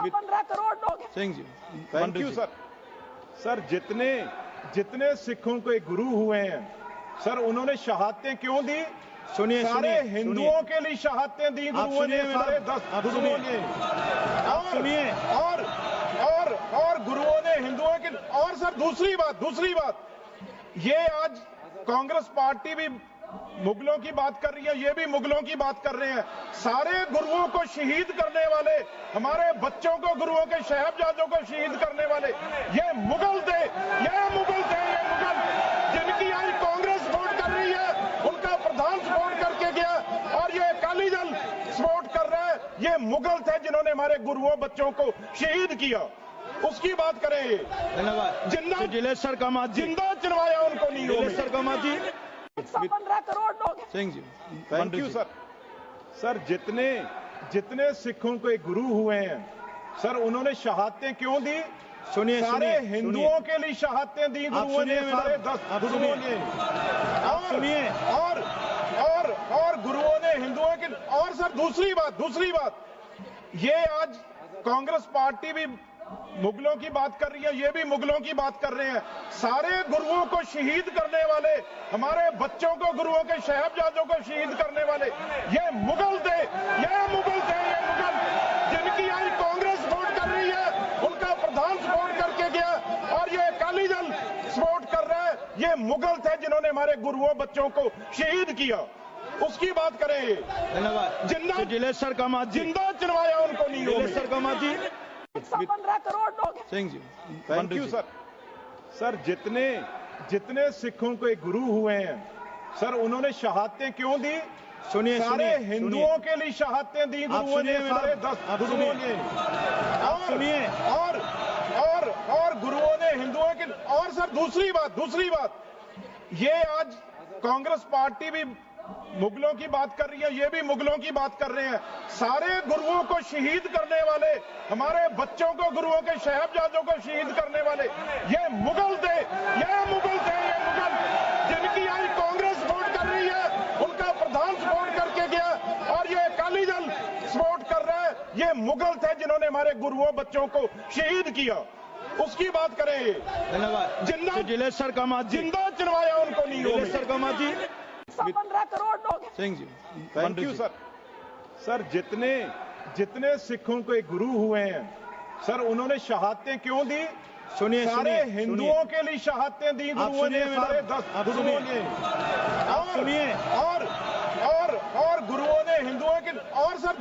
15 करोड़ लोग Singh ji, thank you sir. Sir जितने सिखों के गुरु हुए हैं सर, उन्होंने शहादतें क्यों दी? सुनिए सारे हिंदुओं के लिए शहादतें दी गुरुओं ने, सारे 10 गुरुओं ने। सुनिए और गुरुओं ने हिंदुओं के। और सर दूसरी बात, ये आज कांग्रेस पार्टी भी मुगलों की बात कर रही है, ये भी मुगलों की बात कर रहे हैं। सारे गुरुओं को शहीद करने वाले, हमारे बच्चों को, गुरुओं के साहिबजादों को शहीद करने वाले ये मुगल थे, जिनकी आज कांग्रेस वोट कर रही है, उनका प्रधान सपोर्ट करके गया और ये अकाली दल सपोर्ट कर रहा है। ये मुगल थे जिन्होंने हमारे गुरुओं, बच्चों को शहीद किया। उसकी बात करें, धन्यवाद। जिन्ना जिलेश्वर कामत जी, जिंदा चुनवाया उनको नहीं। जिलेश्वर कामत जी, 15 करोड़ लोग Singh ji, thank you sir. Sir जितने सिखों के गुरु हुए हैं सर, उन्होंने शहादतें क्यों दी? सुनिए सारे हिंदुओं के लिए शहादतें दी गुरुओं ने, सारे 10 गुरुओं ने। और गुरुओं ने हिंदुओं के। और सर दूसरी बात, ये आज कांग्रेस पार्टी भी मुगलों की बात कर रही है, ये भी मुगलों की बात कर रहे हैं। सारे गुरुओं को शहीद करने वाले, हमारे बच्चों को, गुरुओं के साहिबजादों को शहीद करने वाले ये मुगल थे, जिनकी आज कांग्रेस वोट कर रही है, उनका प्रधान सपोर्ट करके गया और ये अकाली दल सपोर्ट कर रहा है। ये मुगल थे जिन्होंने हमारे गुरुओं, बच्चों को शहीद किया। उसकी बात करें, धन्यवाद। जिलेश्वर कामत जी, जिंदा चुनवाया उनको नहीं। जिलेश्वर कामत जी, 15 करोड़ लोग Singh ji, thank you sir. Sir जितने सिखों के गुरु हुए हैं सर, उन्होंने शहादतें क्यों दी? सुनिए सारे हिंदुओं के लिए शहादतें दी गुरुओं ने, सारे 10 गुरुओं ने। और गुरुओं ने हिंदुओं के। और सर दूसरी बात, ये आज कांग्रेस पार्टी भी मुगलों की बात कर रही है, ये भी मुगलों की बात कर रहे हैं। सारे गुरुओं को शहीद करने वाले, हमारे बच्चों को, गुरुओं के साहिबजादों को शहीद करने वाले ये मुगल थे, जिनकी आज कांग्रेस वोट कर रही है, उनका प्रधान सपोर्ट करके गया और ये अकाली दल सपोर्ट कर रहा है। ये मुगल थे जिन्होंने हमारे गुरुओं, बच्चों को शहीद किया। उसकी बात करें, धन्यवाद। जिलेश्वर कामत जी, जिंदा चुनवाया उनको नहीं। जिलेश्वर कामत जी, 15 करोड़ लोग Singh ji, thank you sir. Sir जितने सिखों के गुरु हुए हैं सर, उन्होंने शहादतें क्यों दी? सुनिए सारे हिंदुओं के लिए शहादतें दी गुरुओं ने, सारे 10 गुरुओं ने। और गुरुओं ने हिंदुओं के। और सर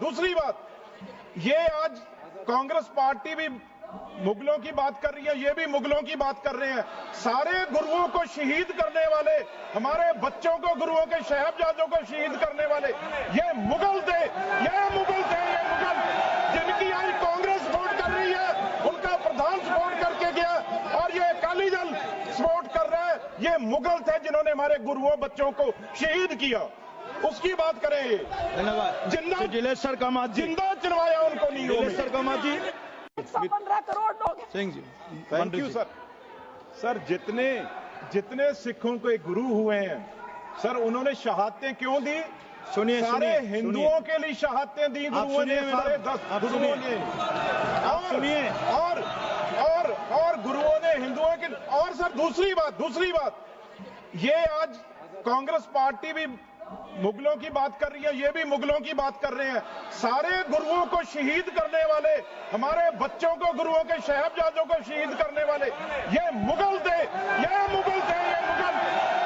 दूसरी बात, ये आज कांग्रेस पार्टी भी मुगलों की बात कर रही है, ये भी मुगलों की बात कर रहे हैं। सारे गुरुओं को शहीद करने वाले, हमारे बच्चों को, गुरुओं के साहिबजादों को शहीद करने वाले ये मुगल थे, जिनकी आज कांग्रेस वोट कर रही है, उनका प्रधान सपोर्ट करके गया और ये अकाली दल सपोर्ट कर रहा है। ये मुगल थे जिन्होंने हमारे गुरुओं, बच्चों को शहीद किया। उसकी बात करें, धन्यवाद। जिलेश्वर कामत जी, जिंदा चुनवाया उनको नहीं। जिलेश्वर कामत जी, 15 करोड़ लोग Singh ji, thank you sir. Sir जितने सिखों के गुरु हुए हैं सर, उन्होंने शहादतें क्यों दी? सुनिए सारे हिंदुओं के लिए शहादतें दी गुरुओं ने, सारे 10 गुरुओं ने। और गुरुओं ने हिंदुओं के। और सर दूसरी बात, ये आज कांग्रेस पार्टी भी मुगलों की बात कर रही है, ये भी मुगलों की बात कर रहे हैं। सारे गुरुओं को शहीद करने वाले, हमारे बच्चों को, गुरुओं के साहिबजादों को शहीद करने वाले ये मुगल थे,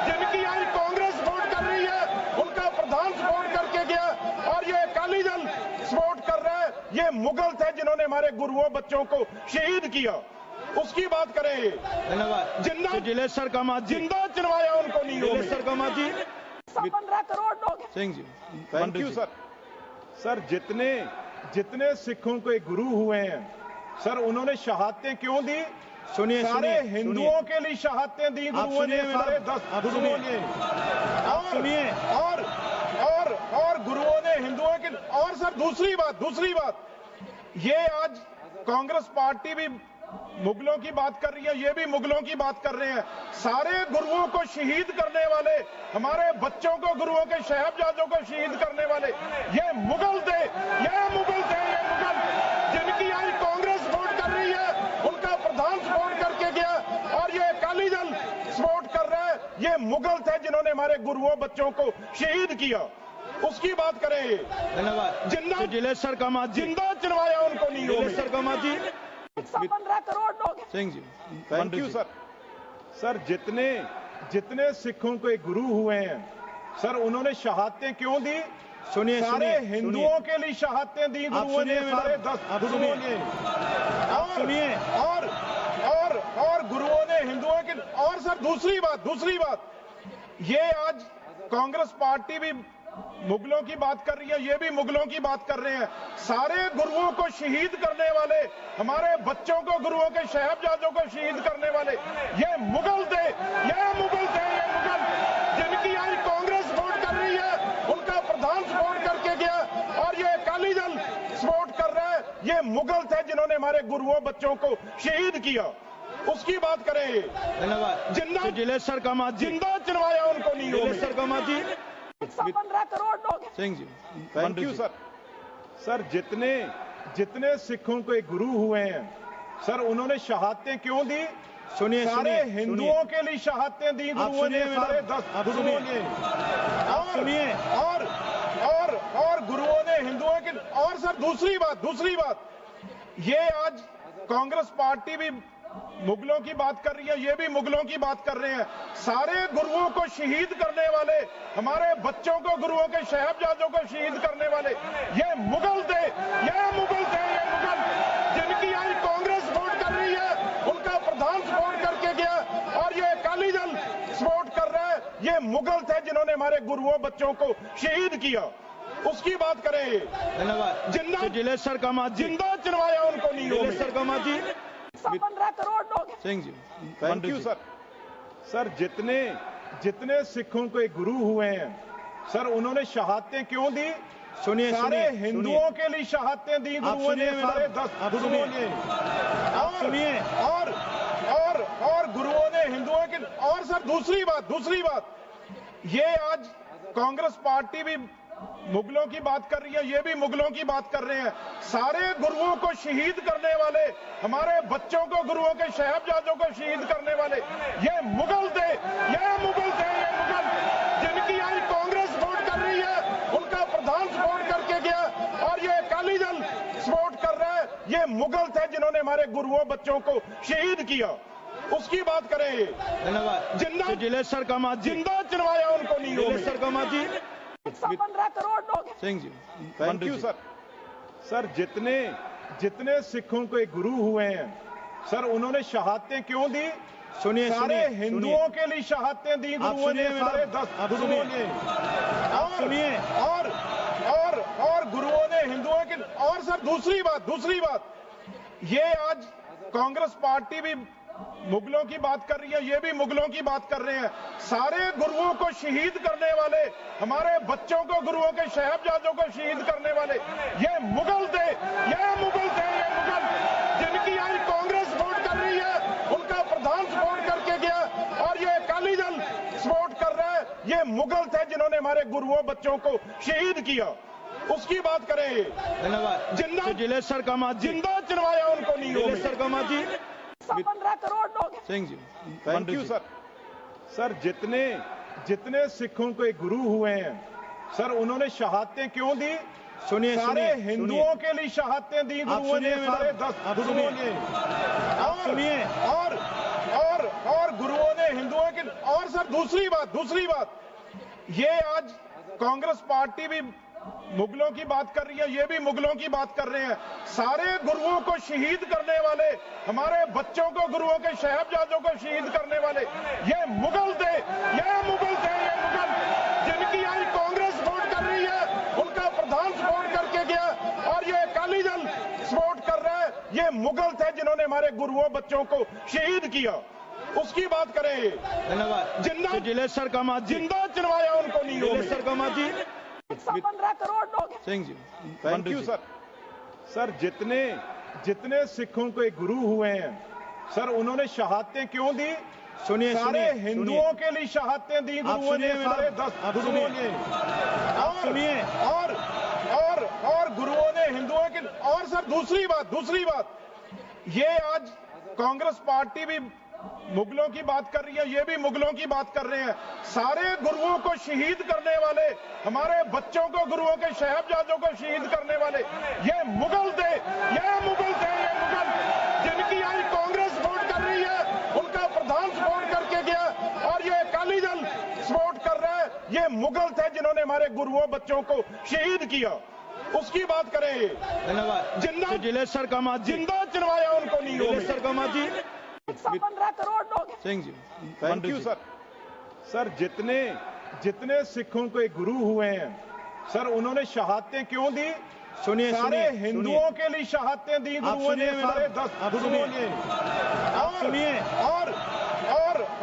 जिनकी आज कांग्रेस वोट कर रही है, उनका प्रधान सपोर्ट करके गया और ये अकाली दल सपोर्ट कर रहा है। ये मुगल थे जिन्होंने हमारे गुरुओं, बच्चों को शहीद किया। उसकी बात करें, धन्यवाद। जिलेश्वर कामत जी, जिंदा चुनवाया उनको नहीं। जिलेश्वर कामत जी, 15 करोड़ लोग Singh ji, thank you sir. Sir जितने सिखों के गुरु हुए हैं सर, उन्होंने शहादतें क्यों दी? सुनिए सारे हिंदुओं के लिए शहादतें दी गुरुओं ने, सारे 10 गुरुओं ने। और गुरुओं ने हिंदुओं के। और सर दूसरी बात, ये आज कांग्रेस पार्टी भी मुगलों की बात कर रही है, ये भी मुगलों की बात कर रहे हैं। सारे गुरुओं को शहीद करने वाले, हमारे बच्चों को, गुरुओं के साहिबजादों को शहीद करने वाले ये मुगल थे, जिनकी ये मुगल थे जिन्होंने हमारे गुरुओं बच्चों को शहीद किया, उसकी बात करें। धन्यवाद। जिंदा जिलेश्वर कामत जी, जिंदा चुनवाया उनको नींदों में। जिलेश्वर कामत जी, 115 करोड़ लोग हैं। Singh ji, thank you sir. Sir जितने सिखों के गुरु हुए हैं सर, उन्होंने शहादतें क्यों दी? सुनिए सारे सुनिए हिंदुओं के लिए शहादतें दी गुरुओं ने, सुनिए सारे मैडम, 10 आप गुरुओं सुनिए। ने। सुनिए। और गुरुओं ने हिंदुओं के। और सर दूसरी बात, ये आज कांग्रेस पार्टी भी मुगलों की बात कर रही है, ये भी मुगलों की बात कर रहे हैं। सारे गुरुओं को शहीद करने वाले, हमारे बच्चों को, गुरुओं के साहिबजादों को शहीद करने वाले ये मुगल थे, जिनकी आज कांग्रेस सपोर्ट कर रही है, उनका प्रधान सपोर्ट करके गया और ये अकाली दल सपोर्ट कर रहा है। ये मुगल थे जिन्होंने हमारे गुरुओं बच्चों को शहीद किया, उसकी बात करें। धन्यवाद। जिंदा जिलेश्वर कामत जी, जिंदा चुनवाया उनको नींदों में। जिलेश्वर कामत जी, 115 करोड़ लोग हैं। Singh ji, thank you sir. Sir जितने सिखों के गुरु हुए हैं सर, उन्होंने शहादतें क्यों दी? सुनिए सारे सुनिए हिंदुओं के लिए शहादतें दी गुरुओं ने, सुनिए सारे मैडम, 10 आप गुरुओं सुनिए। ने। सुनिए। और गुरुओं ने हिंदुओं के। और सर दूसरी बात, ये आज कांग्रेस पार्टी भी मुगलों की बात कर रही है, ये भी मुगलों की बात कर रहे हैं। सारे गुरुओं को शहीद करने वाले, हमारे बच्चों को, गुरुओं के साहिबजादों को शहीद करने वाले ये मुगल थे, जिनकी आज कांग्रेस सपोर्ट कर रही है, उनका प्रधान सपोर्ट करके गया और ये अकाली दल सपोर्ट कर रहा है। ये मुगल थे जिन्होंने हमारे गुरुओं बच्चों को शहीद किया, उसकी बात करें। धन्यवाद। जिंदा जिलेश्वर कामत जी, जिंदा चुनवाया उनको नींदों में। जिलेश्वर कामत जी, 115 करोड़ लोग हैं। Singh ji, thank you sir. Sir जितने सिखों के गुरु हुए हैं सर, उन्होंने शहादतें क्यों दी? सुनिए सारे सुनिए। हिंदुओं के लिए शहादतें दी गुरुओं ने, सुनिए सारे मैडम, 10 आप गुरुओं सुनिए। ने। सुनिए। और गुरुओं ने हिंदुओं के। और सर दूसरी बात, ये आज कांग्रेस पार्टी भी मुगलों की बात कर रही है, ये भी मुगलों की बात कर रहे हैं। सारे गुरुओं को शहीद करने वाले, हमारे बच्चों को, गुरुओं के साहिबजादों को शहीद करने वाले ये मुगल थे, जिनकी आज कांग्रेस सपोर्ट कर रही है, उनका प्रधान सपोर्ट करके गया और ये अकाली दल सपोर्ट कर रहा है। ये मुगल थे जिन्होंने हमारे गुरुओं बच्चों को शहीद किया, उसकी बात करें। धन्यवाद। जिंदा जिलेश्वर कामत जी, जिंदा चुनवाया उनको नींदों में। जिलेश्वर कामत जी, 115 करोड़ लोग हैं। Singh ji, thank you sir. Sir जितने सिखों के गुरु हुए हैं सर, उन्होंने शहादतें क्यों दी? सुनिए सारे सुनिए। हिंदुओं के लिए शहादतें दी गुरुओं ने, सुनिए सारे मैडम, 10 आप गुरुओं सुनिए। ने। सुनिए। और गुरुओं ने हिंदुओं के। और सर दूसरी बात, ये आज कांग्रेस पार्टी भी मुगलों की बात कर रही है, ये भी मुगलों की बात कर रहे हैं। सारे गुरुओं को शहीद करने वाले, हमारे बच्चों को, गुरुओं के साहिबजादों को शहीद करने वाले ये मुगल थे, जिनकी आज कांग्रेस सपोर्ट कर रही है, उनका प्रधान सपोर्ट करके गया और ये अकाली दल सपोर्ट कर रहा है। ये मुगल थे जिन्होंने हमारे गुरुओं बच्चों को शहीद किया, उसकी बात करें। धन्यवाद। जिंदा जिलेश्वर कामत जी, जिंदा चुनवाया उनको नींदों में। जिलेश्वर कामत जी, 115 करोड़ लोग हैं। Singh ji, thank you sir. Sir जितने सिखों के गुरु हुए हैं सर, उन्होंने शहादतें क्यों दी? सुनिए सारे सुनिए। हिंदुओं के लिए शहादतें दी गुरुओं ने, सुनिए सारे मैडम, 10 आप गुरुओं सुनिए। ने। सुनिए। और गुरुओं ने हिंदुओं के। और सर दूसरी बात, ये आज कांग्रेस पार्टी भी मुगलों की बात कर रही है, ये भी मुगलों की बात कर रहे हैं। सारे गुरुओं को शहीद करने वाले, हमारे बच्चों को, गुरुओं के साहिबजादों को शहीद करने वाले ये मुगल थे, जिनकी आज कांग्रेस सपोर्ट कर रही है, उनका प्रधान सपोर्ट करके गया और ये अकाली दल सपोर्ट कर रहा है। ये मुगल थे जिन्होंने हमारे गुरुओं बच्चों को शहीद किया, उसकी बात करें। धन्यवाद। जिंदा जिलेश्वर कामत जी, जिंदा चुनवाया उनको नींदों में। जिलेश्वर कामत जी, 115 करोड़ लोग हैं। Singh ji, thank you sir. Sir जितने सिखों के गुरु हुए हैं सर, उन्होंने शहादतें क्यों दी? सुनिए सारे सुनिए। हिंदुओं के लिए शहादतें दी गुरुओं ने, सुनिए सारे मैडम, 10 आप गुरुओं सुनिए। ने। सुनिए। और गुरुओं ने हिंदुओं के। और सर दूसरी बात, ये आज कांग्रेस पार्टी भी मुगलों की बात कर रही है, ये भी मुगलों की बात कर रहे हैं। सारे गुरुओं को शहीद करने वाले, हमारे बच्चों को, गुरुओं के साहिबजादों को शहीद करने वाले ये मुगल थे, ये मुगल जिनकी आज कांग्रेस सपोर्ट कर रही है, उनका प्रधान सपोर्ट करके गया और ये अकाली दल सपोर्ट कर रहा है। ये मुगल थे जिन्होंने हमारे गुरुओं बच्चों को शहीद किया, उसकी बात करें। धन्यवाद। जिंदा जिलेश्वर कामत जी, जिंदा चुनवाया उनको नहीं। जिलेश्वर कामत जी। 115 करोड़ लोग Singh ji, thank you sir. Sir जितने सिखों के गुरु हुए हैं सर, उन्होंने शहादतें क्यों दी? सुनिए, सारे सुनिए, हिंदुओं के लिए शहादतें दी गुरुओं ने, सुनिए सारे मेरा, 10 आप गुरुओं सुनिए। ने। आप सुनिए।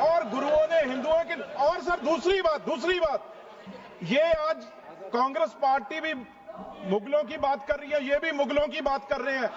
और गुरुओं ने हिंदुओं के। और सर दूसरी बात, ये आज कांग्रेस पार्टी भी मुगलों की बात कर रही है, ये भी मुगलों की बात कर रहे हैं।